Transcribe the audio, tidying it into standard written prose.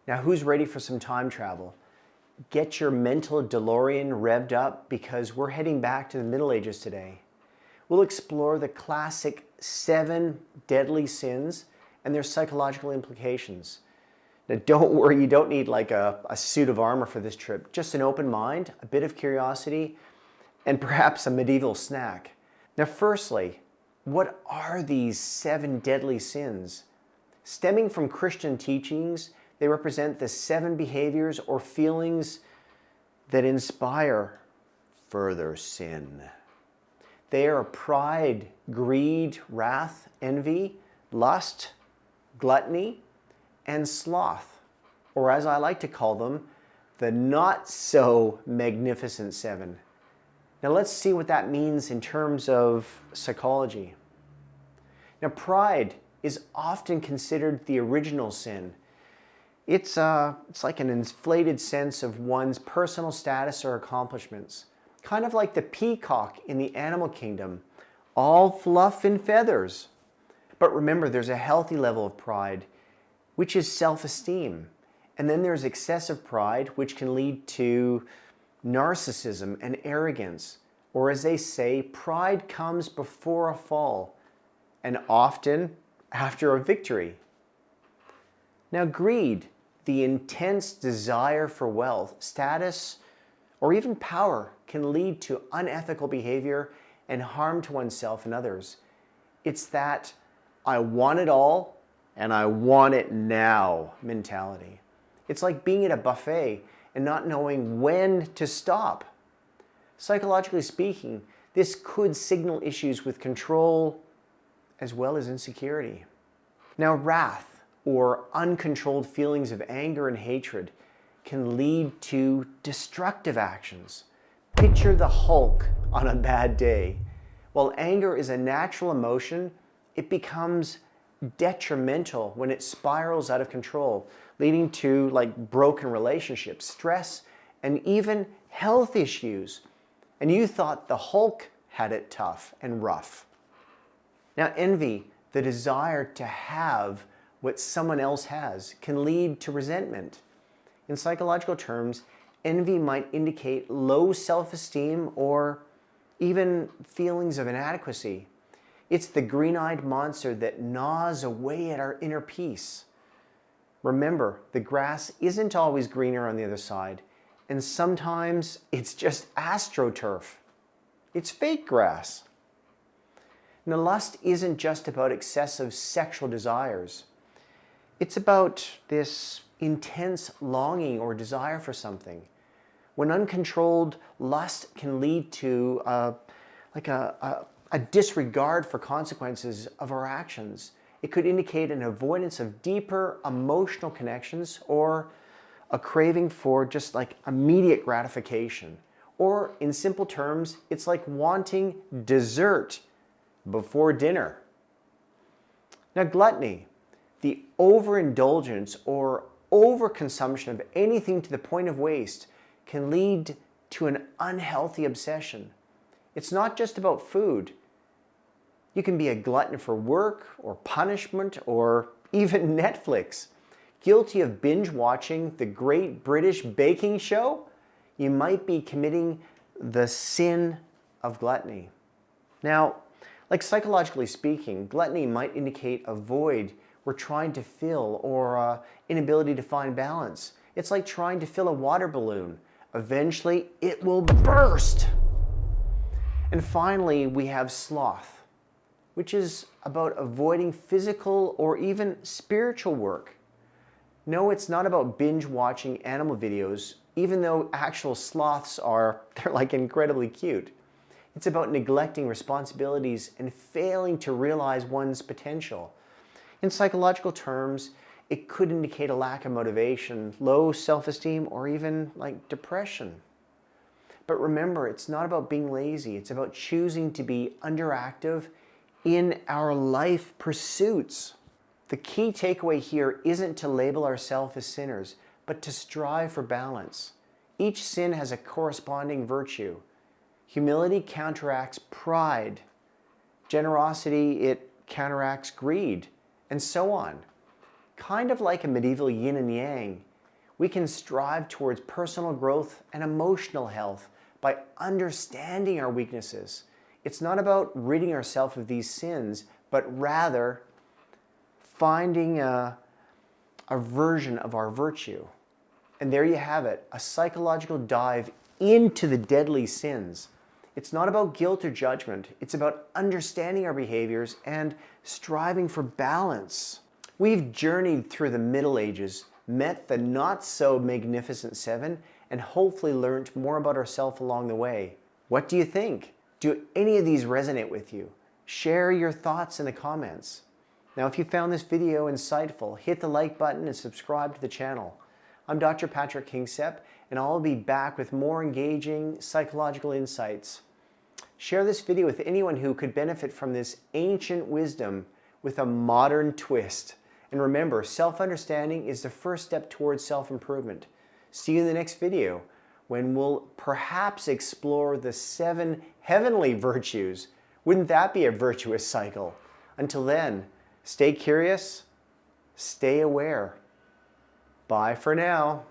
Now, who's ready for some time travel? Get your mental DeLorean revved up because we're heading back to the Middle Ages today. We'll explore the classic 7 deadly sins and their psychological implications. Now, don't worry, you don't need like a suit of armor for this trip. Just an open mind, a bit of curiosity, and perhaps a medieval snack. Now, firstly, what are these 7 deadly sins? Stemming from Christian teachings, they represent the 7 behaviors or feelings that inspire further sin. They are pride, greed, wrath, envy, lust, gluttony, and sloth, or as I like to call them, the not so magnificent 7. Now let's see what that means in terms of psychology. Now, pride is often considered the original sin. It's like an inflated sense of one's personal status or accomplishments. Kind of like the peacock in the animal kingdom, all fluff and feathers. But remember, there's a healthy level of pride, which is self-esteem. And then there's excessive pride, which can lead to narcissism and arrogance. Or as they say, pride comes before a fall, and often after a victory. Now, greed, the intense desire for wealth, status, or even power, can lead to unethical behavior and harm to oneself and others. It's that I want it all and I want it now mentality. It's like being at a buffet and not knowing when to stop. Psychologically speaking, this could signal issues with control as well as insecurity. Now, wrath, or uncontrolled feelings of anger and hatred, can lead to destructive actions. Picture the Hulk on a bad day. While anger is a natural emotion, it becomes detrimental when it spirals out of control, leading to like broken relationships, stress, and even health issues. And you thought the Hulk had it tough and rough. Now, envy, the desire to have what someone else has, can lead to resentment. In psychological terms, envy might indicate low self-esteem or even feelings of inadequacy. It's the green-eyed monster that gnaws away at our inner peace. Remember, the grass isn't always greener on the other side, and sometimes it's just astroturf. It's fake grass. Now, lust isn't just about excessive sexual desires. It's about this intense longing or desire for something. When uncontrolled, lust can lead to a disregard for consequences of our actions. It could indicate an avoidance of deeper emotional connections or a craving for just like immediate gratification. Or in simple terms, it's like wanting dessert before dinner. Now, gluttony, the overindulgence or overconsumption of anything to the point of waste, can lead to an unhealthy obsession. It's not just about food. You can be a glutton for work or punishment or even Netflix. Guilty of binge watching the Great British Baking Show? You might be committing the sin of gluttony. Now, like psychologically speaking, gluttony might indicate a void we're trying to fill or inability to find balance. It's like trying to fill a water balloon. Eventually, it will burst. And finally, we have sloth, which is about avoiding physical or even spiritual work. No, it's not about binge watching animal videos, even though actual sloths they're like incredibly cute. It's about neglecting responsibilities and failing to realize one's potential. In psychological terms, it could indicate a lack of motivation, low self-esteem, or even like depression. But remember, it's not about being lazy. It's about choosing to be underactive in our life pursuits. The key takeaway here isn't to label ourselves as sinners, but to strive for balance. Each sin has a corresponding virtue. Humility counteracts pride. Generosity, it counteracts greed, and so on. Kind of like a medieval yin and yang, We can strive towards personal growth and emotional health by understanding our weaknesses. It's not about ridding ourselves of these sins, but rather finding a version of our virtue. And there you have it, a psychological dive into the deadly sins. It's not about guilt or judgment. It's about understanding our behaviors and striving for balance. We've journeyed through the Middle Ages, met the not so magnificent seven, and hopefully learned more about ourselves along the way. What do you think? Do any of these resonate with you? Share your thoughts in the comments. Now, if you found this video insightful, hit the like button and subscribe to the channel. I'm Dr. Patrick Kingsep, and I'll be back with more engaging psychological insights. Share this video with anyone who could benefit from this ancient wisdom with a modern twist. And remember, self-understanding is the first step towards self-improvement. See you in the next video, when we'll perhaps explore the 7 heavenly virtues. Wouldn't that be a virtuous cycle? Until then, stay curious, stay aware. Bye for now.